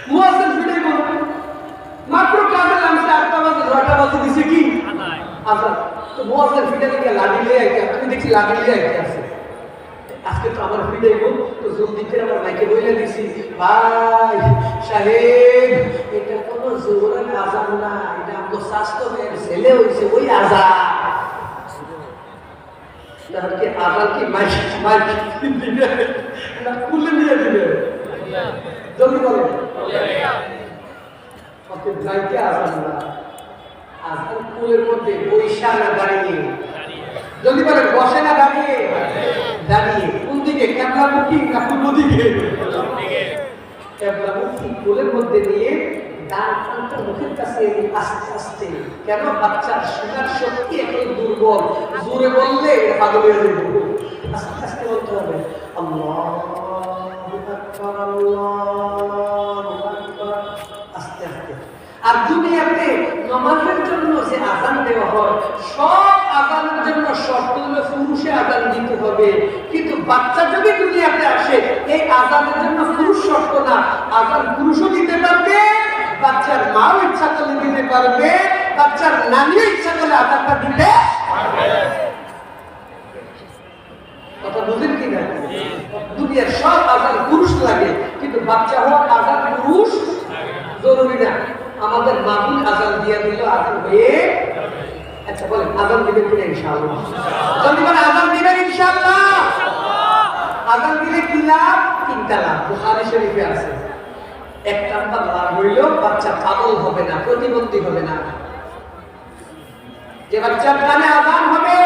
মোয়াজ্জেন ফিরে বলো মাত্র কাজে নামছে ৮টা বাজে, ৯টা বাজে দিছে কি আচ্ছা, তো মোয়াজ্জেন ফিরে গিয়ে লাগিয়ে আইতে, আমি দেখছি লাগিয়ে আইতে আছে। আজকে তো আমার ফিরে গো, তো জলদি করে আমার মাইকে বইলে দিছি, ভাই সাহেব এটা কোনো জোরের আযান না, এটা আমাদের স্বাস্থ্য ভাইয়ের ছেলে হয়েছে, ওই আযান। তাহলে কি আযান কি মাইক দিবে না খুলে নিয়ে দিবে? জলদি বলো। ওকে মাইকে আযান না, আযান কুলের মধ্যে বৈশা না দাঁড়িয়ে? জলদি বলেন, বসে না দাঁড়িয়ে? দাঁড়িয়ে। কোন দিকে? ক্যাবলামুখী না পূর্ব দিকে? ক্যাবলামুখী। কোলের মধ্যে নিয়ে ডান কানটা মুখের কাছে এনে আস্তে আস্তে, কেন বাচ্চার শোনার শক্তি এখন দুর্বল, জোরে বললে পাগল হয়ে যাবে। আস্তে আস্তে বলতে হবে আল্লাহু আকবার, আল্লাহু আকবার, আস্তে আস্তে। আর দুনিয়াতে নামাজের জন্য যে আযান দেওয়া হয়, সব আযানের জন্য শর্ত হলো পুরুষে আযান দিতে হবে। কিন্তু বাচ্চা যদি দুনিয়াতে আসে, এই আযানের জন্য পুরুষ শর্ত না, আযান পুরুষও দিতে পারবে, বাচ্চার মাও ইচ্ছা করলে দিতে পারবে, বাচ্চার নানিও ইচ্ছা করলে আযানটা দিতে পারবে। কথা বুঝেন কি না? দুনিয়ার সব আযান পুরুষ লাগে, কিন্তু বাচ্চা হওয়ার আযান পুরুষ জরুরি না। আমাদের মাহফিল আযান দিয়ে দিল, আযান হয়ে আচ্ছা বলেন আযান দিবেন কিনা ইনশাআল্লাহ? যদি বলেন আযান দিবেন ইনশাআল্লাহ। আযান দিলে কি লাভ? তিনটা লাভ বুখারী শরীফে আছে। এক নাম্বার লাভ হইল বাচ্চা পাগল হবে না, প্রতিবন্ধী হবে না। যে বাচ্চার কানে আযান হবে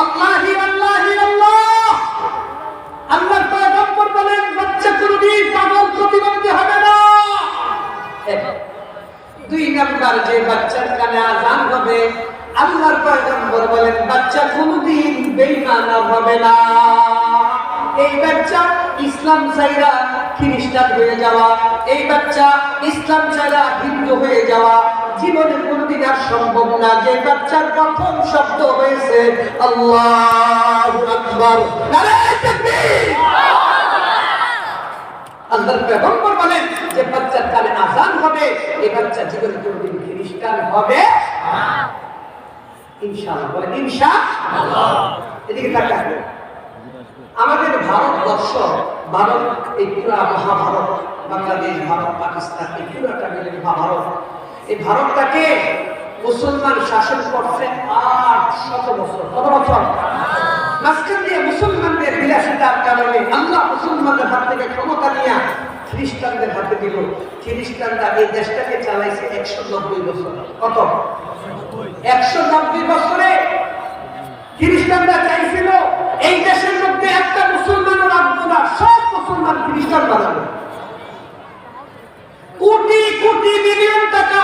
আল্লাহি আল্লাহি আল্লাহ, আল্লাহর পয়গম্বর বলেন বাচ্চা কোনদিন পাগল প্রতিবন্ধী হবে না। দুই নাম্বার, যে বাচ্চার কানে আযান হবে আল্লাহর পয়গম্বর বলেন বাচ্চা কোনদিন বেঈমান হবে না। এই বাচ্চা ইসলাম ছাইরা খ্রিস্টান হয়ে যাওয়া, এই বাচ্চা ইসলাম ছাইরা হিন্দু হয়ে যাওয়া জীবনে কোনদিন আর সম্ভব না। যে বাচ্চার প্রথম শব্দ হয়েছে আল্লাহু আকবার, নারে তাকবীর, আল্লাহর পয়গম্বর বলেন যে বাচ্চার কানে আযান হবে, এই বাচ্চা জীবনে কোনদিন খ্রিস্টান হবে না ইনশাআল্লাহ। বলেন ইনশাআল্লাহ। এদিকে তাকান, আমাদের ভারতবর্ষ, ভারত এই পুরা মহাভারত, বাংলাদেশ, ভারত, পাকিস্তান, এই পুরাটা মিলে মহাভারত। এই ভারতটাকে মুসলমান শাসন করছে 800 বছর। কত বছর? মাঝখান দিয়ে মুসলমানদের বিলাসিতার কারণে আল্লাহ মুসলমানদের হাত থেকে ক্ষমতা নিয়ে খ্রিস্টানদের হাতে দিল। খ্রিস্টানরা এই দেশটাকে চালাইছে 190 বছর। কত? 190 বছরে খ্রিস্টানরা চাইছিল এই দেশের মধ্যে একটা মুসলমানও রাখবো না, সব মুসলমান খ্রিস্টান বানাবো। কোটি কোটি মিলিয়ন টাকা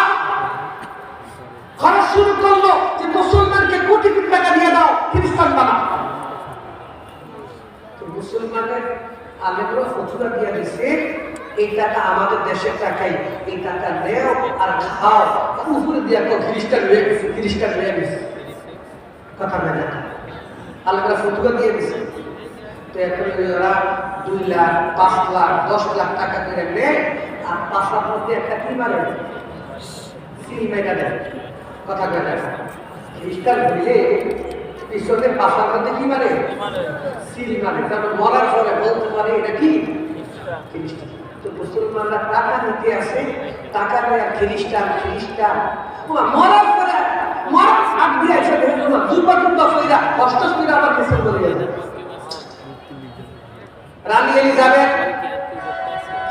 খরচ শুরু করলো যে মুসলমানকে কোটি কোটি টাকা দিয়ে দাও, খ্রিস্টান বানাও। মুসলমানের আলেমরা ফতুয়া দিয়ে দিছে এই টাকা আমাদের দেশের টাকাই, এই টাকা নেও আর খাও, উপরে দিয়ে খ্রিস্টান হয়ে গেছে, খ্রিস্টান হয়ে গেছে। কথা বলে আলেমরা ফতুয়া দিয়ে দিছে। তো এখন ওরা 2 লাখ, 5 লাখ, 10 লাখ টাকা করে নেয়, আর পাশার মধ্যে একটা কি মারে, সিল মেটা দেয়। কথা বলে খ্রিস্টান হইলে পিছনে পাশার মধ্যে কি মারে, সিল মারে। তারপর মরার পরে বলতে পারে এটা কি খ্রিস্টান। তো মুসলমানরা টাকা নিতে আসে, টাকা নেয় খ্রিস্টান খ্রিস্টান, মরার পরে মরার আগ দিয়ে এসে দুর্বা ফইরা কষ্ট ফইরা আবার মুসলমান হয়ে যায়। রানী এলিজাবেথ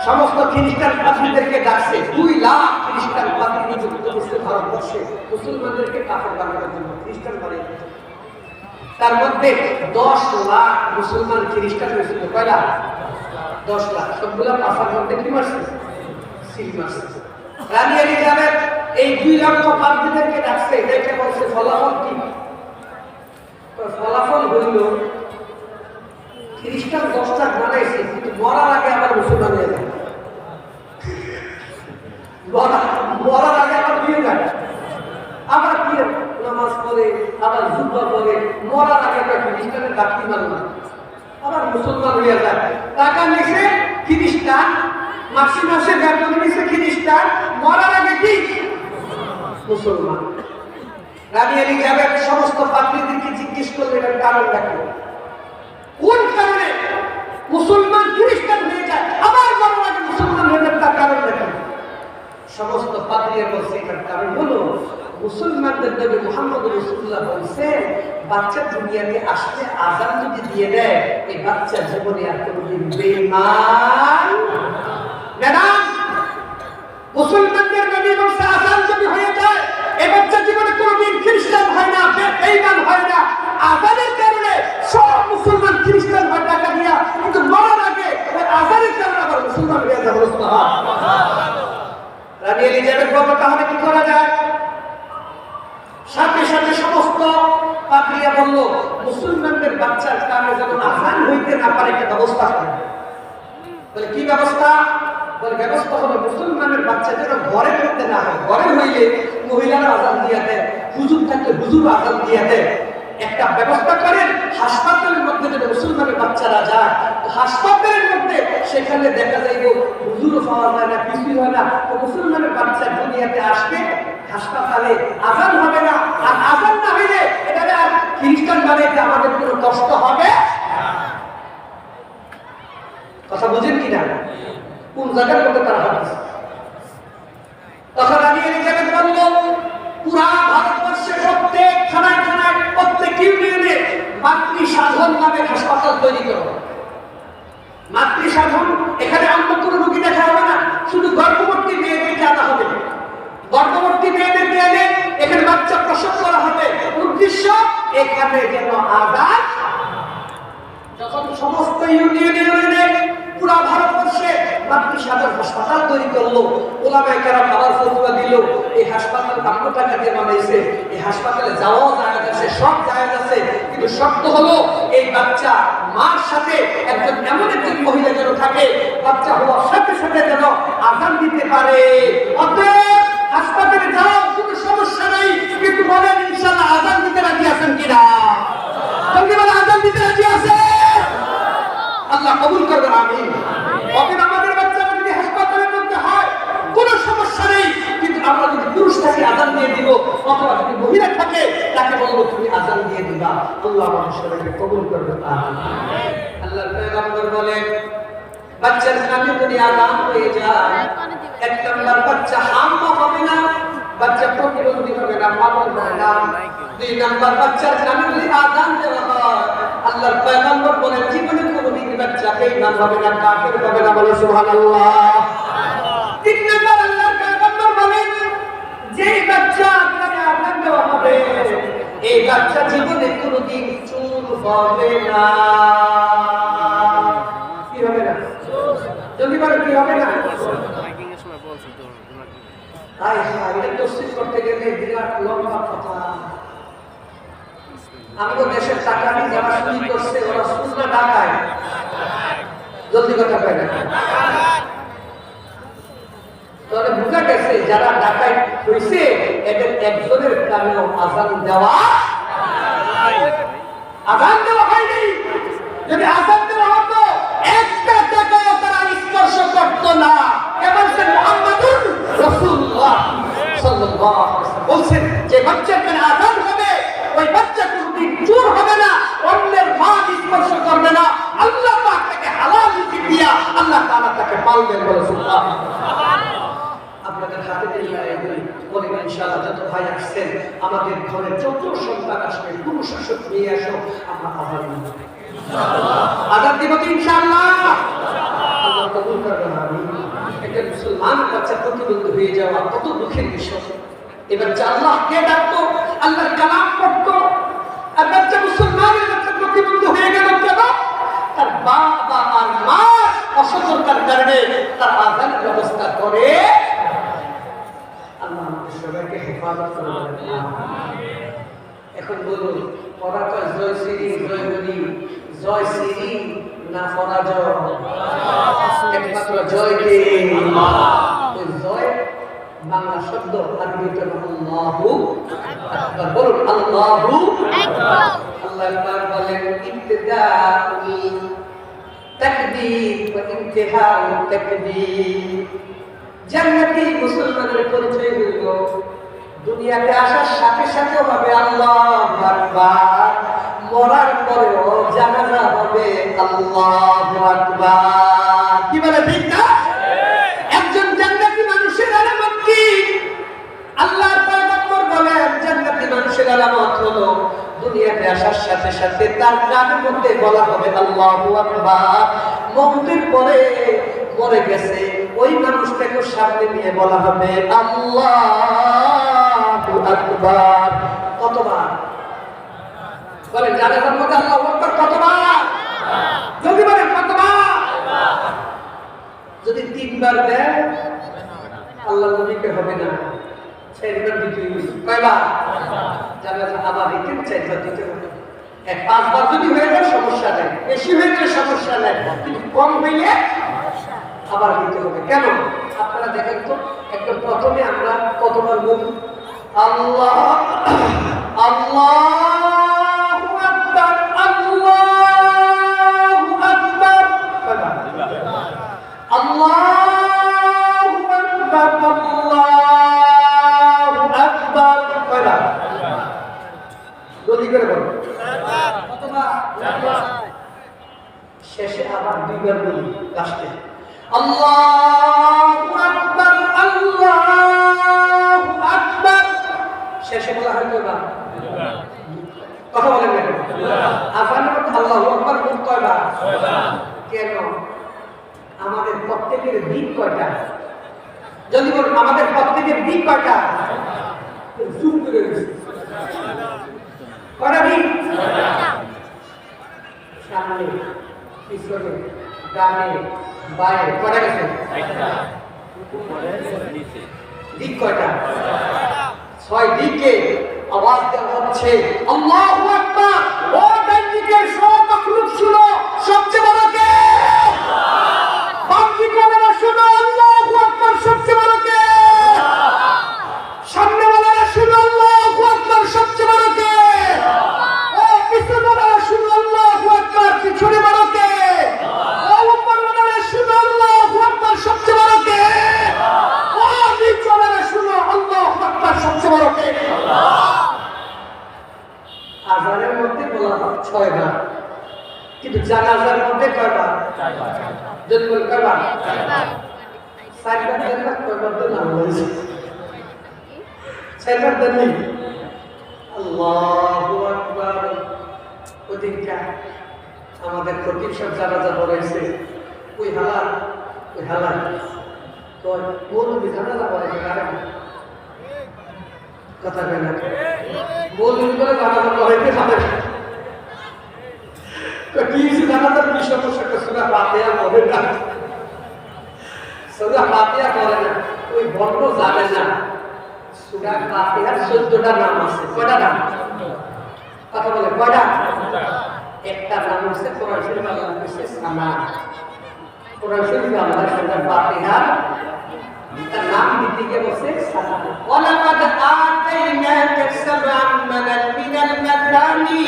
সমস্ত খ্রিস্টান পাদ্রীদেরকে ডাকছে, 2 লাখ খ্রিস্টান পাদ্রী নিযুক্ত করছে ভারতবর্ষে মুসলমানদেরকে কাফের বানানোর জন্য, খ্রিস্টান বানিয়ে। তার মধ্যে 10 লাখ মুসলমান খ্রিস্টান হয়েছিল। কয় লাখ? 10 লাখ। সবগুলা পাশার মধ্যে কি মারছে? সিল মারছে। রানী এলিজাবেথ এই 2 লক্ষ পাদ্রীদেরকে ডাকছে, দেখে বলছে ফলাফল কি? ফলাফল হইল খ্রিস্টান 10 লাখ বানাইছে, কিন্তু মরার আগে আবার মুসলমান হয়ে যায়। মরার আগে আবার দিয়ে যায়, আবার কি নামাজ পড়ে, আবার যুদ্ধ করে, মরার আগে খ্রিস্টানের ডাকতি মারল না, আবার মুসলমান হয়ে যায়। টাকা নিছে খ্রিস্টান, মাসে মাসে বেতন নিছে খ্রিস্টান, মরার আগে কি মুসলমান। রানী এলিজাবেথ সমস্ত পাদ্রীদেরকে জিজ্ঞেস করলেন এর কারণ দেখো, কোন কারণে মুসলমান খ্রিস্টান হয়ে যায়, আবার মরার আগে মুসলমান হয়ে যায়, তার কারণ দেখো। সমস্ত পাদ্রীরা বলছে এটার কারণ হলো মুসলমানদের নবী মুহাম্মদ রাসূলুল্লাহ বলেছেন বাচ্চা দুনিয়াতে আসলে আযান যদি দিয়ে দেয়, এই বাচ্চা জীবনে আর কোনোদিন বেঈমান ম্যাডাম। মুসলমানদের নবী বলছে আযান যদি হয়ে যায়, এই বাচ্চা জীবনে কোনোদিন খ্রিস্টান হয় না, বেঈমান হয় না। আযানের কারণে সব মুসলমান খ্রিস্টান হয় টাকা দিয়া, কিন্তু মরার আগে ওই আযানের কারণে আবার মুসলমান হয়ে যাবে। সুবহানাল্লাহ। রানী হইতে না পারে একটা ব্যবস্থা করে। বলে কি ব্যবস্থা? বলে ব্যবস্থা হলো মুসলমানের বাচ্চা যেন ঘরে করতে না হয়। ঘরে হইলে মহিলারা আজান দিয়ে দেয়, হুজুর থাকলে হুজুর আজান দিয়ে দেয়। একটা ব্যবস্থা করেন হাসপাতালের মধ্যে যেন মুসলমানের বাচ্চারা যায়। হাসপাতালের মধ্যে সেখানে দেখা যায় হুজুরও পাওয়া যায় না, কিছুই হয় না। তো মুসলমানের বাচ্চা দুনিয়াতে আসবে, হাসপাতালে আজান হবে না। আর আজান না হইলে এটা আর খ্রিস্টান বানাইতে আমাদের কোনো কষ্ট হবে। কথা বুঝেন কিনা? কোন জায়গার মধ্যে তারা হাদিস তখন আমি এলিজাবেথ বলল, পুরা ভারতবর্ষে প্রত্যেক থানায় থানায় প্রত্যেক ইউনিয়নে মাতৃ সাধন নামে হাসপাতাল তৈরি করো। মাতৃ সাধন, এখানে অন্য কোনো রোগী দেখা হবে না, শুধু গর্ভবতী মেয়েদেরকে আনা হবে। গর্ভবতী মেয়েদেরকে এনে এখানে বাচ্চা প্রসব করা হবে। উদ্দেশ্য এখানে যেন আজান, যখন সমস্ত ইউনিয়নে পুরা ভারতবর্ষে মাতৃ সাধন হাসপাতাল তৈরি করলো, ওলামায়ে কেরাম আবার ফতোয়া দিল এই হাসপাতাল আমরা টাকা দিয়ে বানাইছে, এই হাসপাতালে যাওয়াও জায়েজ আছে, সব জায়েজ আছে, কিন্তু শর্ত হলো এই বাচ্চা মার সাথে একজন এমন একজন মহিলা যেন থাকে, বাচ্চা হওয়ার সাথে সাথে যেন আজান দিতে পারে। অতএব হাসপাতালে যাও, কোনো সমস্যা নাই, কিন্তু বলেন ইনশাআল্লাহ আজান দিতে রাজি আছেন কিনা? আজান দিতে রাজি আছে? আল্লাহ কবুল করবেন, আমিন। অতএব আমাদের বাচ্চারা যদি হাসপাতালের মধ্যে হয় কোনো সমস্যা নেই, কিন্তু আমরা যদি পুরুষ থাকি আজান দিয়ে দিব, অথবা যদি মহিলা থাকে তাকে বলবো তুমি আজান দিয়ে দিবা। আল্লাহ আমাদের সবাইকে কবুল করবেন, আমিন। আল্লাহর পয়গম্বর বলেন বাচ্চার কানে যদি আজান হয়ে যায়, এক নম্বর বাচ্চা হাম্মা হবে না, বাচ্চা প্রতিবন্ধী হবে না, পাগল হবে না। দুই নম্বর বাচ্চার কানে যদি আজান দেওয়া হয়, আল্লাহর পয়গম্বর বলেন জীবনে কোনোদিন বাচ্চাকে ইমান হবে না, কাফের হবে না। বলে সুবহানাল্লাহ। তিন নম্বর আল্লাহর পয়গম্বর বলেন যে বাচ্চা আপনাকে আজান দেওয়া হবে, এই বাচ্চা জীবনে কোনোদিন চুর হবে না। কি হবে না? যদি বলে কি হবে না? হায় হায়, এটা তফসিল করতে গেলে বিরাট লম্বা কথা। আমি তো দেশের টাকা নিয়ে যারা চুরি করছে ওরা সুন্দর ঢাকায় জলদি কথা পায় না। তাহলে বোঝা গেছে যারা ঢাকায় হয়েছে এদের একজনের কারণে আজান দেওয়া হয়নি। যদি আজান দেওয়া হতো একটা টাকাও তারা স্পর্শ করতো না। এবার সে মুহাম্মাদুর রাসূলুল্লাহ সাল্লাল্লাহু আলাইহি ওয়াসাল্লাম বলছেন যে বাচ্চার কানে আজান হবে, ওই বাচ্চা কোনদিন চোর হবে না, অন্যের মাল স্পর্শ করবে না। আল্লাহ পাক তাকে হালাল রিজিক দিয়া আল্লাহ তাআলা তাকে পালবেন। বলে সুবহানাল্লাহ। আপনাদের হাতে বলি ইনশাআল্লাহ যত ভাই আসছেন আমাদের ঘরে যত সন্তান আসবে পুরুষ আসুক নিয়ে আসো, আমরা আজান দিব আজান দিব ইনশাআল্লাহ। আল্লাহ কবুল করবেন, আমিন। একটা মুসলমান বাচ্চা প্রতিবন্ধী হয়ে যাওয়া কত দুঃখের বিষয়। এবার আল্লাহকে ডাকতো, আল্লাহর কালাম পড়তো, আর বাচ্চা মুসলমানের বাচ্চা প্রতিবন্ধী হয়ে গেল কেন? তার বাবা আর মা অসতর্কতার কারণে তার আজানের ব্যবস্থা করে। আল্লাহ আমাদের সবাইকে হেফাজত করবেন। এখন বলুন পড়া তো জয় শ্রী জয় হরি, জয় শ্রী না পরাজয়? একমাত্র জয় কে? ওই জয় বাংলা শব্দ আরবিতে আল্লাহু আকবার। বলুন আল্লাহু আকবার। আল্লাহ পাক বলেন ইবতিদাউ তাকবীর ওয়া ইনতিহাউ তাকবীর। জান্নাতি মুসলমানের পরিচয় হইল দুনিয়াতে আসার সাথে সাথে হবে আল্লাহু আকবার, মরার পরেও জানাজা হবে আল্লাহু আকবার। কি বলে ঠিক না? একজন জান্নাতি মানুষের আলামত কি? আল্লাহর পয়গম্বর বলেন জান্নাতি মানুষের আলামত হলো দুনিয়াতে আসার সাথে সাথে তার কানের মধ্যে বলা হবে আল্লাহু আকবার। মৃত্যুর পরে মরে গেছে ওই মানুষটাকে সামনে নিয়ে বলা হবে আল্লাহু আকবার। কতবার বলেন জানাজার মধ্যে আল্লাহু আকবার কতবার? যদি বলেন কতবার? যদি তিনবার দেন আল্লাহ নবীকে হবে না, চারবার দিতে হবে। কয়বার? জানাজা আবার এখানে চারবার দিতে হবে। 5 বার যদি হয়ে যায় সমস্যা নেই, বেশি হয়ে গেলে সমস্যা নেই, কিন্তু কম হইলে আবার দিতে হবে। কেন? আপনারা দেখেন তো, একদম প্রথমে আমরা কতবার বলি আল্লাহ আল্লাহু আকবার, আল্লাহু আকবার, আল্লাহু আকবার, আল্লাহু আকবার, কয়বার? জলদি করে বলো। শেষে আবার 2 বার বলি লাস্টে আল্লাহু আকবার, আল্লাহু আকবার। শেষে বলা হয় কয়বার? কথা বলেন না। আজানের মধ্যে আল্লাহু আকবার বলতে কয়বার? কেন? আমাদের প্রত্যেকের দিক কয়টা? যদি বলুন আমাদের প্রত্যেকের দিক কয়টা? জুম করে দিচ্ছি। কয়টা দিক? সামনে, পিছনে, ডানে, বাইরে, কয়টা গেছে? দিক কয়টা? 6 দিকে আওয়াজ দেওয়া হচ্ছে আল্লাহু আকবার। ও ডান দিকের সব মাখলুক শুনো, সবচেয়ে বড় কে? বাম দিকে বলা শুনো আল্লাহু আকবার, সবচেয়ে বড় কে? সামনে বলা শুনো আল্লাহু আকবার, সবচেয়ে বড় কে? ও পিছনে বলা শুনো আল্লাহু আকবার, পিছনে বড় কে? ও উপর বলা শুনো আল্লাহু আকবার, সবচেয়ে বড় কে? ও নিচে বলা শুনো আল্লাহু আকবার, সবচেয়ে বড় কে? আজানের মধ্যে বলা হয় 6 বার, কিন্তু জানাজার মধ্যে কয়বার? 4 বার। যদি বল কয়বার? 4 বার। 4 বার দেন না, কয়বার দেন না বলেছে? 4 বার দেন নি? আল্লাহু আকবার। ওদিনটা আমাদের খতিব সাহেব জানাজা পড়াইছে, ওই হালাল তো বলবি জানাজা পড়াইছে কারণ কথা বলে না, বলবি করে জানাজা পড়াইতে হবে। তো কি হয়েছে জানাজার কি সমস্যা? সূরা ফাতিহা পড়ে না, সূরা ফাতিহা পড়ে না, ওই বন্ধ যাবে না। সূরা ফাতিহার 14টা নাম আছে। কয়টা নাম? কথা বলে কয়টা? একটা নাম হচ্ছে কোরআন শরীফে আল্লাহ বলেছে সানা। কোরআন শরীফে আল্লাহ সূরা ফাতিহা তার নাম দিতে গিয়ে বলছে সানা। ওয়ালাকাদ আতাইনাকা সাবআন মিনাল মাথানি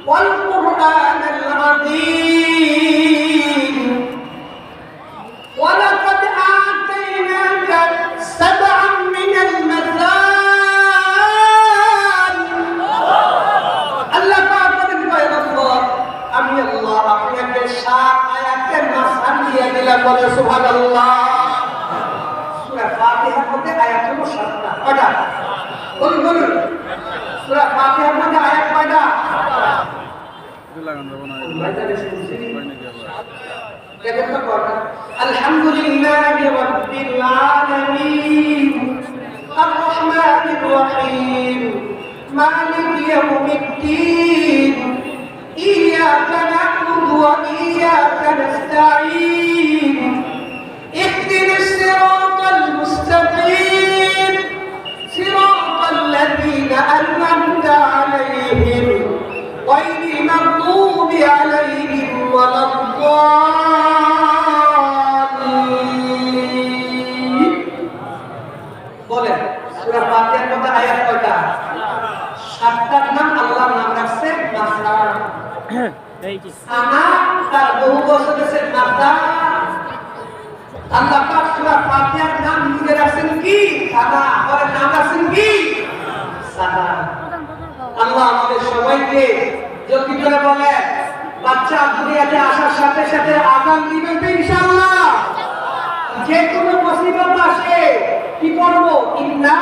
ওয়াল কুরআনাল আযীম। ওয়ালাকাদ আতাইনাকা সাবআন মিনাল মাথানি। আল্লাহ পাক বলেন পয়গম্বর, আমি আল্লাহ আপনাকে 7 আয়াতের মাঝখান দিয়ে দিলাম। বলে সুবহানাল্লাহ। সূরা ফাতিহার মধ্যে আয়াত হলো 7টা। কয়টা? বলুন। সূরা ফাতিহার মধ্যে আয়াত কয়টা? আলহামদুলিল্লাহি রাব্বিল আলামিন আর রহমানির রহিম মালিক ইয়াউমিদ্দিন ইয়্যাকা না'বুদু ওয়া ইয়্যাকা নাস্তাঈন ইহদিনাস সিরাতাল মুস্তাকিম সিরাতাল লাযীনা আন'আমতা আলাইহিম গায়রিল মাগদুবি আলাইহিম ওয়ালাদ-দাল্লিন। বলেন সূরা ফাতিহার মধ্যে আয়াত কয়টা? 7টার নাম আল্লাহর নাম রাখছে মাসরার। সানা তার বহু বছর দেশে মাসরা। আল্লাহ পাক সূরা ফাতিহার নাম নিজে রাখছেন কি? সানা। পরে নাম রাখছেন কি? সানা। আল্লাহ আমাদের সবাইকে যদি করে বলে বাচ্চা দুনিয়াতে আসার সাথে সাথে আযান দিবেন তো ইনশাআল্লাহ। যে কোনো মুসিবত আসে কি করব? ইন্না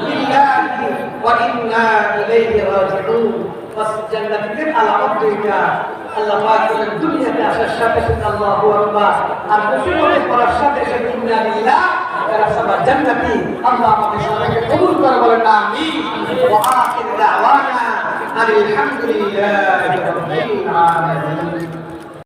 লিল্লাহি ওয়া ইন্না ইলাইহি রাজিউন। বাস জান্নাতে আলামত দুইটা। আল্লাহ পাক বলেন দুনিয়াতে আসার সাথে সাথে আল্লাহু আকবার, আর মুসিবতে পড়ার সাথে সাথে ইন্না লিল্লাহি ওয়া ইন্না জান্নাতি। আল্লাহ আমাদের সবাইকে কবুল করে বলেন আমিন। ওয়া আখির দাওয়ানা আলহামদুলিল্লাহি রাব্বিল আলামিন।